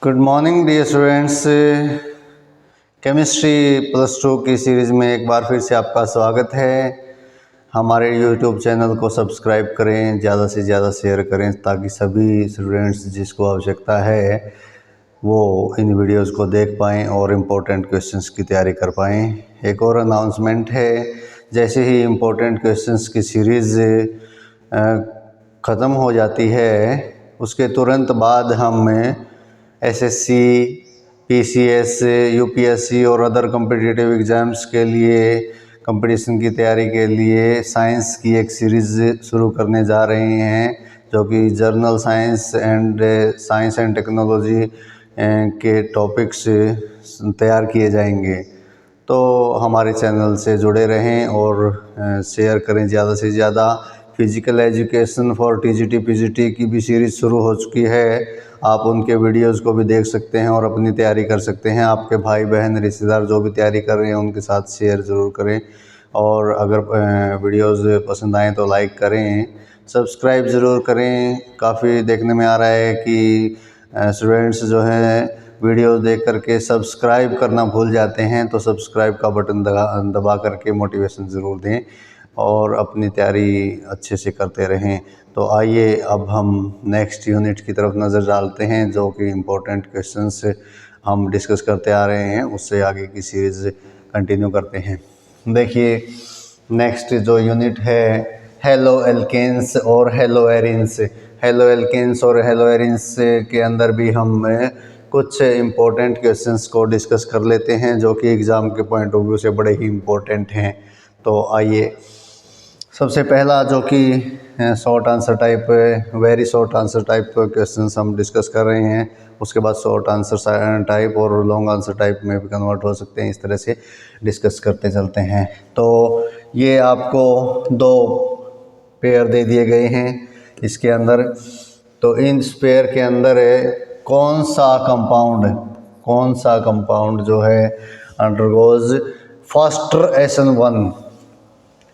Good morning dear students. Chemistry +2 की series में एक बार फिर से आपका स्वागत है। हमारे यूट्यूब चैनल को सब्सक्राइब करें, ज़्यादा से ज़्यादा शेयर करें ताकि सभी स्टूडेंट्स जिसको आवश्यकता है वो इन वीडियोस को देख पाएँ और इम्पोर्टेंट क्वेश्चंस की तैयारी कर पाएँ। एक और अनाउंसमेंट है, जैसे ही इम्पोर्टेंट क्वेश्चंस की सीरीज़ ख़त्म हो जाती है उसके तुरंत बाद हम एसएससी, पीसीएस, यूपीएससी और अदर कॉम्पिटिटिव एग्ज़ाम्स के लिए कंपटीशन की तैयारी के लिए साइंस की एक सीरीज़ शुरू करने जा रहे हैं, जो कि जर्नल साइंस एंड टेक्नोलॉजी के टॉपिक्स तैयार किए जाएंगे। तो हमारे चैनल से जुड़े रहें और शेयर करें ज़्यादा से ज़्यादा। Physical education for TGT PGT की भी सीरीज़ शुरू हो चुकी है, आप उनके वीडियोस को भी देख सकते हैं और अपनी तैयारी कर सकते हैं। आपके भाई बहन रिश्तेदार जो भी तैयारी कर रहे हैं उनके साथ शेयर ज़रूर करें, और अगर वीडियोस पसंद आएँ तो लाइक करें, सब्सक्राइब ज़रूर करें। काफ़ी देखने में आ रहा है कि स्टूडेंट्स जो हैं वीडियो देख करके सब्सक्राइब करना भूल जाते हैं, तो सब्सक्राइब का बटन दबा करके मोटिवेशन ज़रूर दें और अपनी तैयारी अच्छे से करते रहें। तो आइए अब हम नेक्स्ट यूनिट की तरफ नज़र डालते हैं, जो कि इम्पोर्टेंट क्वेश्चंस हम डिस्कस करते आ रहे हैं, उससे आगे की सीरीज़ कंटिन्यू करते हैं। देखिए, नेक्स्ट जो यूनिट है हेलो एल्केन्स और हेलो एरिन्स। हेलो एल्केन्स और हेलो एरिन्स के अंदर भी हम कुछ इम्पोर्टेंट क्वेश्चंस को डिस्कस कर लेते हैं, जो कि एग्ज़ाम के पॉइंट ऑफ व्यू से बड़े ही इम्पोर्टेंट हैं। तो आइए, सबसे पहला जो कि short answer type, very short answer type questions हम डिस्कस कर रहे हैं। उसके बाद शॉर्ट आंसर टाइप और लॉन्ग आंसर टाइप में भी कन्वर्ट हो सकते हैं, इस तरह से डिस्कस करते चलते हैं। तो ये आपको 2 पेयर दे दिए गए हैं इसके अंदर। तो इन पेयर के अंदर कौन सा कंपाउंड जो है अंडरगोज फास्टर SN1।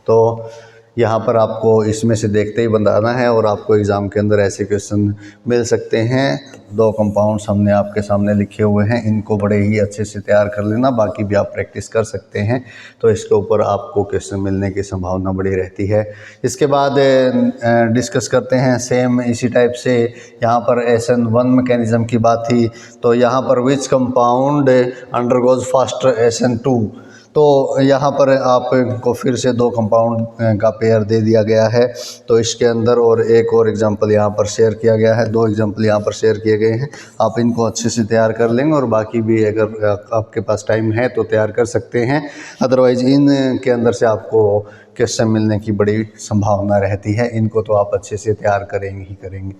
तो यहाँ पर आपको इसमें से देखते ही बताना है, और आपको एग्ज़ाम के अंदर ऐसे क्वेश्चन मिल सकते हैं। 2 कंपाउंड्स हमने आपके सामने लिखे हुए हैं, इनको बड़े ही अच्छे से तैयार कर लेना, बाकी भी आप प्रैक्टिस कर सकते हैं। तो इसके ऊपर आपको क्वेश्चन मिलने की संभावना बड़ी रहती है। इसके बाद डिस्कस करते हैं सेम इसी टाइप से। यहाँ पर SN1 मैकेनिज़्म की बात थी, तो यहाँ पर which compound undergoes faster SN2। तो यहाँ पर आपको फिर से 2 कंपाउंड का पेयर दे दिया गया है। तो इसके अंदर और एक और एग्जांपल यहाँ पर शेयर किया गया है, 2 एग्जांपल यहाँ पर शेयर किए गए हैं। आप इनको अच्छे से तैयार कर लेंगे, और बाकी भी अगर आपके पास टाइम है तो तैयार कर सकते हैं। अदरवाइज़ इन के अंदर से आपको क्वेश्चन मिलने की बड़ी संभावना रहती है, इनको तो आप अच्छे से तैयार करेंगे ही करेंगे।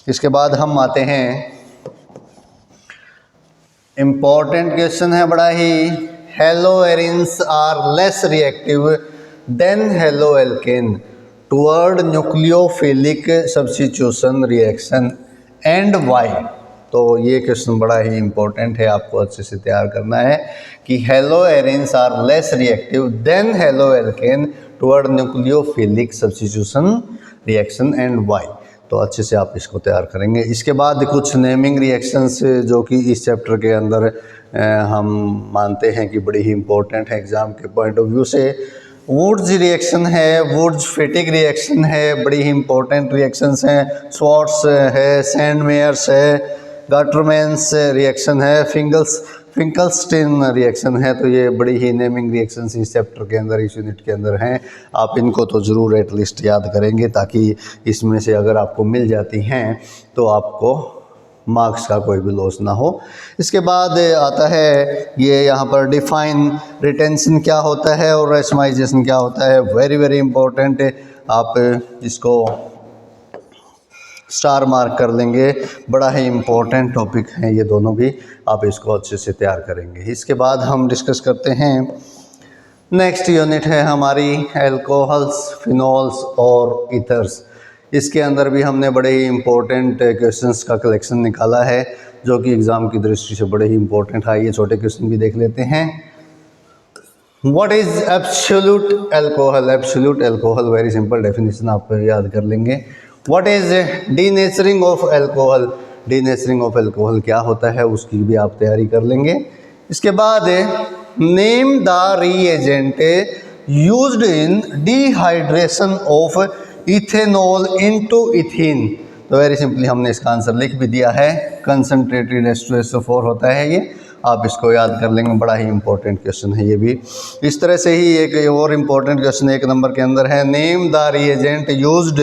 इसके बाद हम आते हैं, इम्पॉर्टेंट क्वेश्चन है बड़ा ही। Haloarenes are less reactive than haloalkane toward nucleophilic substitution reaction and why। तो ये क्वेश्चन बड़ा ही इम्पोर्टेंट है, आपको अच्छे से तैयार करना है कि Haloarenes are less reactive than haloalkane toward nucleophilic substitution reaction and why। तो अच्छे से आप इसको तैयार करेंगे। इसके बाद कुछ नेमिंग रिएक्शंस जो कि इस चैप्टर के अंदर हम मानते हैं कि बड़ी ही इम्पोर्टेंट है एग्ज़ाम के पॉइंट ऑफ व्यू से। वुड्स रिएक्शन है, वुड्स फिटिक रिएक्शन है, बड़ी ही इम्पोर्टेंट रिएक्शंस हैं। स्वार्ट्स है, सैंडमेयर्स है, गाटरमैन्स रिएक्शन है, फिंकलस्टीन रिएक्शन है। तो ये बड़ी ही नेमिंग रिएक्शंस इस चैप्टर के अंदर, इस यूनिट के अंदर हैं। आप इनको तो ज़रूर एटलीस्ट याद करेंगे, ताकि इसमें से अगर आपको मिल जाती हैं तो आपको मार्क्स का कोई भी लॉस ना हो। इसके बाद आता है ये यहाँ पर डिफाइन रिटेंशन क्या होता है और रेशमाइजेशन क्या होता है। वेरी वेरी इंपॉर्टेंट है, आप इसको स्टार मार्क कर लेंगे, बड़ा ही इम्पोर्टेंट टॉपिक है ये दोनों भी, आप इसको अच्छे से तैयार करेंगे। इसके बाद हम डिस्कस करते हैं, नेक्स्ट यूनिट है हमारी एल्कोहल्स, फिनॉल्स और ईथर्स। इसके अंदर भी हमने बड़े ही इम्पोर्टेंट क्वेश्चंस का कलेक्शन निकाला है, जो कि एग्ज़ाम की दृष्टि से बड़े ही इम्पोर्टेंट है। ये छोटे क्वेश्चन भी देख लेते हैं। What is absolute alcohol? Absolute alcohol, very simple definition आप याद कर लेंगे। What is denaturing of alcohol? Denaturing of alcohol क्या होता है उसकी भी आप तैयारी कर लेंगे। इसके बाद name the reagent used in dehydration of ethanol into ethene. तो वेरी सिंपली हमने इसका आंसर लिख भी दिया है, कंसनट्रेटेड H2SO4 होता है ये, आप इसको याद कर लेंगे, बड़ा ही इंपॉर्टेंट क्वेश्चन है ये भी। इस तरह से ही एक और इम्पॉर्टेंट क्वेश्चन 1 नंबर के अंदर है, name the reagent used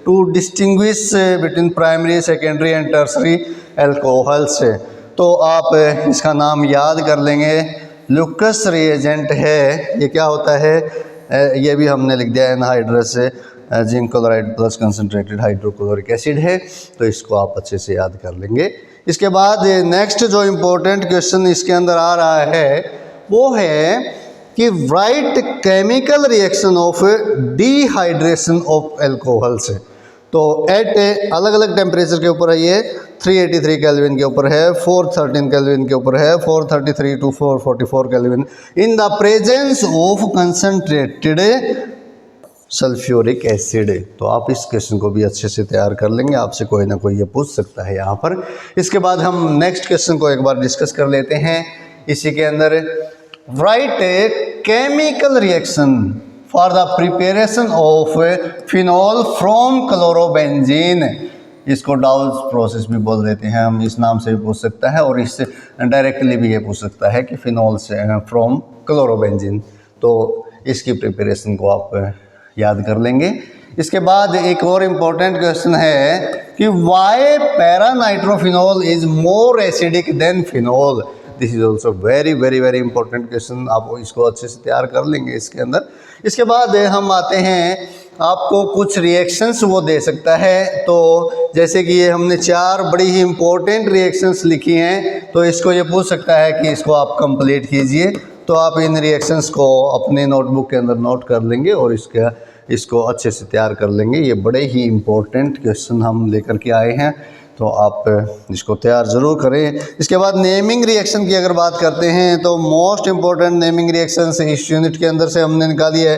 to distinguish between primary secondary and tertiary alcohols. तो आप इसका नाम याद कर लेंगे, लुकस रिएजेंट है, ये क्या होता है, ये भी हमने लिख दिया anhydrous zinc chloride plus concentrated hydrochloric acid है, तो इसको आप अच्छे से याद कर लेंगे। इसके बाद नेक्स्ट जो इम्पोर्टेंट क्वेश्चन इसके अंदर आ रहा है वो है कि right chemical reaction of dehydration of alcohols. तो एट अलग अलग टेम्परेचर के ऊपर है ये, 383 केल्विन के ऊपर है, 413 केल्विन के ऊपर है, 433 to 444 kelvin, in the presence of concentrated sulphuric acid. तो आप इस क्वेश्चन को भी अच्छे से तैयार कर लेंगे, आपसे कोई ना कोई ये पूछ सकता है यहाँ पर। इसके बाद हम नेक्स्ट क्वेश्चन को एक बार डिस्कस कर लेते हैं। इसी के अंदर right chemical reaction for the preparation of phenol from chlorobenzene. इसको डाउल्स प्रोसेस भी बोल देते हैं हम, इस नाम से भी पूछ सकता है और इससे डायरेक्टली भी ये पूछ सकता है कि फिनॉल से फ्रॉम क्लोरोबेंजीन। तो इसकी प्रिपरेशन को आप याद कर लेंगे। इसके बाद एक और इम्पोर्टेंट क्वेश्चन है कि why paranitrophenol is more acidic than phenol. This is also very very very important question, आप इसको अच्छे से तैयार कर लेंगे इसके अंदर। इसके बाद हम आते हैं, आपको कुछ रिएक्शंस वो दे सकता है, तो जैसे कि ये हमने 4 बड़ी ही इंपॉर्टेंट रिएक्शंस लिखी हैं, तो इसको ये पूछ सकता है कि इसको आप कंप्लीट कीजिए। तो आप इन रिएक्शंस को अपने नोटबुक के अंदर नोट कर लेंगे और इसको अच्छे से तैयार कर लेंगे। ये बड़े ही इम्पोर्टेंट क्वेश्चन हम लेकर के आए हैं, तो आप इसको तैयार ज़रूर करें। इसके बाद नेमिंग रिएक्शन की अगर बात करते हैं तो मोस्ट इम्पोर्टेंट नेमिंग रिएक्शन इस यूनिट के अंदर से हमने निकाली है,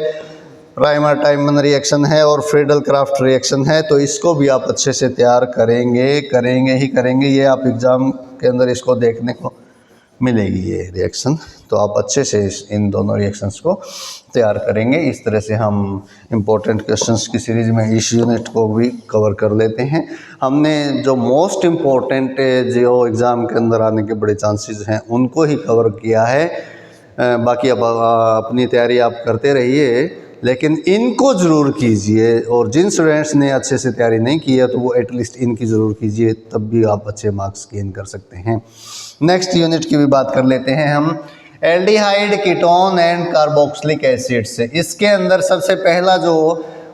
प्राइमर टाइमन रिएक्शन है और फ्रीडल क्राफ्ट रिएक्शन है। तो इसको भी आप अच्छे से तैयार करेंगे ही करेंगे, ये आप एग्ज़ाम के अंदर इसको देखने को मिलेगी ये रिएक्शन। तो आप अच्छे से इन दोनों रिएक्शंस को तैयार करेंगे। इस तरह से हम इम्पोर्टेंट क्वेश्चंस की सीरीज़ में इस यूनिट को भी कवर कर लेते हैं। हमने जो मोस्ट इम्पोर्टेंट जो एग्ज़ाम के अंदर आने के बड़े चांसेस हैं उनको ही कवर किया है। बाकी अब अपनी तैयारी आप करते रहिए, लेकिन इनको ज़रूर कीजिए, और जिन स्टूडेंट्स ने अच्छे से तैयारी नहीं की है तो वो एटलीस्ट इनकी ज़रूर कीजिए, तब भी आप अच्छे मार्क्स गेन कर सकते हैं। नेक्स्ट यूनिट की भी बात कर लेते हैं हम, aldehyde, ketone and carboxylic acid से। इसके अंदर सबसे पहला जो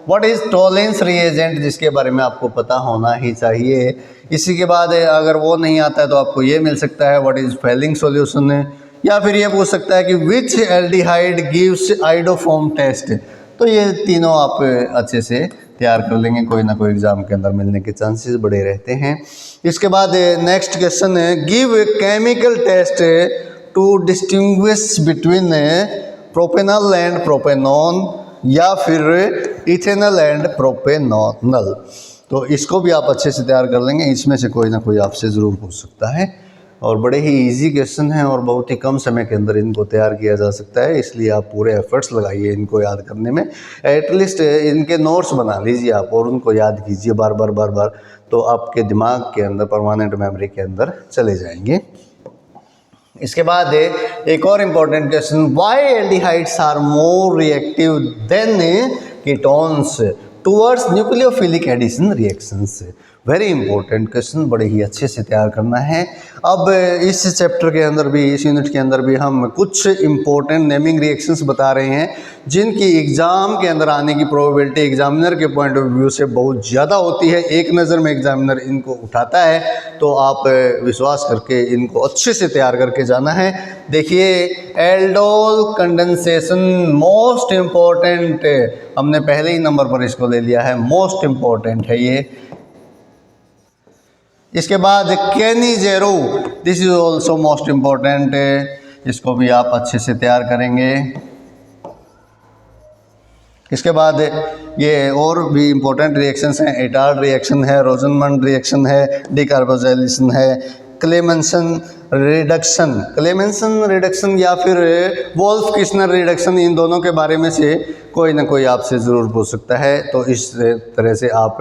व्हाट इज़ टॉलेंस रिएजेंट, जिसके बारे में आपको पता होना ही चाहिए। इसी के बाद अगर वो नहीं आता है तो आपको ये मिल सकता है व्हाट इज़ फेलिंग सॉल्यूशन, या फिर ये पूछ सकता है कि विच एल्डिहाइड गिव्स आइडोफॉर्म टेस्ट। तो ये तीनों आप अच्छे से तैयार कर लेंगे, कोई ना कोई एग्जाम के अंदर मिलने के चांसेस बड़े रहते हैं। इसके बाद नेक्स्ट क्वेश्चन है, give chemical test to distinguish between propanal and propanone या फिर इथेनल एंड प्रोपेनॉनल। तो इसको भी आप अच्छे से तैयार कर लेंगे, इसमें से कोई ना कोई आपसे ज़रूर पूछ सकता है, और बड़े ही इजी क्वेश्चन हैं और बहुत ही कम समय के अंदर इनको तैयार किया जा सकता है, इसलिए आप पूरे एफर्ट्स लगाइए इनको याद करने में। एटलीस्ट इनके नोट्स बना लीजिए आप और उनको याद कीजिए बार बार, तो आपके दिमाग के अंदर परमानेंट मेमोरी के अंदर चले जाएंगे। इसके बाद एक और important question, why aldehydes are more reactive than ketones towards nucleophilic addition reactions. Very important question, बड़े ही अच्छे से तैयार करना है। अब इस चैप्टर के अंदर भी, इस यूनिट के अंदर भी हम कुछ इंपॉर्टेंट नेमिंग रिएक्शंस बता रहे हैं जिनकी एग्ज़ाम के अंदर आने की प्रोबेबिलिटी एग्जामिनर के पॉइंट ऑफ व्यू से बहुत ज़्यादा होती है। एक नज़र में एग्जामिनर इनको उठाता है, तो आप विश्वास करके इनको अच्छे से तैयार करके जाना है। देखिए, एल्डोल कंडेंसेशन मोस्ट इम्पॉर्टेंट, हमने पहले ही नंबर पर इसको ले लिया है, मोस्ट इम्पॉर्टेंट है ये। इसके बाद केनिजेरो, this is also most important, इसको भी आप अच्छे से तैयार करेंगे। इसके बाद ये और भी इम्पोर्टेंट रिएक्शंस हैं, एटार्ड रिएक्शन है, रोजनमंड रिएक्शन है, डिकार्बोजाइलेशन है, क्लेमेंसन रिडक्शन या फिर वोल्फ किस्नर रिडक्शन, इन दोनों के बारे में से कोई ना कोई आपसे ज़रूर पूछ सकता है। तो इस तरह से आप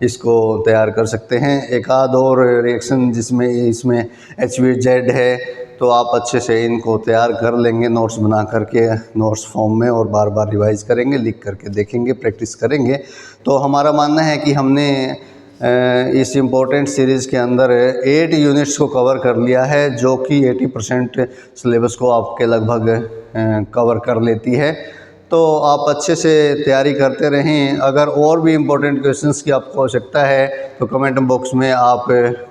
इसको तैयार कर सकते हैं। एक आध और रिएक्शन जिसमें इसमें HVZ है, तो आप अच्छे से इनको तैयार कर लेंगे नोट्स बना करके, नोट्स फॉर्म में, और बार बार रिवाइज करेंगे, लिख करके देखेंगे, प्रैक्टिस करेंगे। तो हमारा मानना है कि हमने इस इम्पोर्टेंट सीरीज़ के अंदर 8 यूनिट्स को कवर कर लिया है, जो कि 80% सिलेबस को आपके लगभग कवर कर लेती है। तो आप अच्छे से तैयारी करते रहें। अगर और भी इम्पोर्टेंट क्वेश्चंस की आपको आवश्यकता है तो कमेंट बॉक्स में आप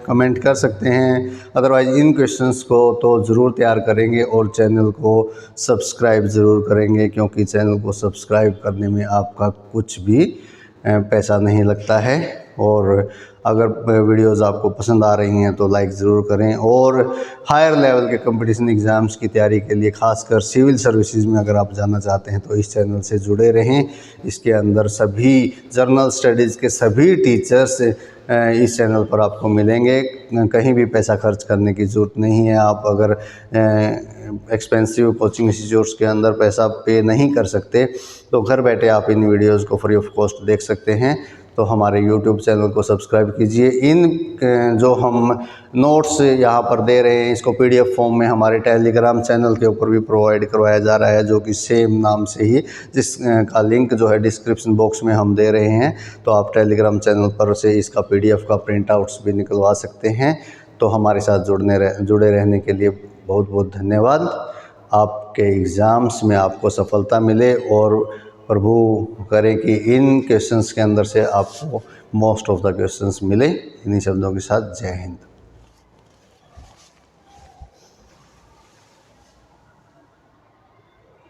कमेंट कर सकते हैं। अदरवाइज़ इन क्वेश्चंस को तो ज़रूर तैयार करेंगे और चैनल को सब्सक्राइब ज़रूर करेंगे, क्योंकि चैनल को सब्सक्राइब करने में आपका कुछ भी पैसा नहीं लगता है। और अगर वीडियोज़ आपको पसंद आ रही हैं तो लाइक ज़रूर करें। और हायर लेवल के कंपटीशन एग्ज़ाम्स की तैयारी के लिए, खासकर सिविल सर्विसेज में अगर आप जाना चाहते हैं तो इस चैनल से जुड़े रहें। इसके अंदर सभी जर्नल स्टडीज़ के सभी टीचर्स इस चैनल पर आपको मिलेंगे। कहीं भी पैसा खर्च करने की ज़रूरत नहीं है। आप अगर एक्सपेंसिव कोचिंग इंस्टीट्यूट्स के अंदर पैसा पे नहीं कर सकते तो घर बैठे आप इन वीडियोज़ को फ्री ऑफ कॉस्ट देख सकते हैं। तो हमारे YouTube चैनल को सब्सक्राइब कीजिए। इन जो हम नोट्स यहाँ पर दे रहे हैं, इसको PDF फॉर्म में हमारे टेलीग्राम चैनल के ऊपर भी प्रोवाइड करवाया जा रहा है, जो कि सेम नाम से ही, जिसका लिंक जो है डिस्क्रिप्शन बॉक्स में हम दे रहे हैं। तो आप टेलीग्राम चैनल पर से इसका PDF का प्रिंट आउट्स भी निकलवा सकते हैं। तो हमारे साथ जुड़े रहने के लिए बहुत बहुत धन्यवाद। आपके एग्ज़ाम्स में आपको सफलता मिले और प्रभु करें कि इन क्वेश्चंस के अंदर से आपको मोस्ट ऑफ द क्वेश्चंस मिले। इन्हीं शब्दों के साथ जय हिंद।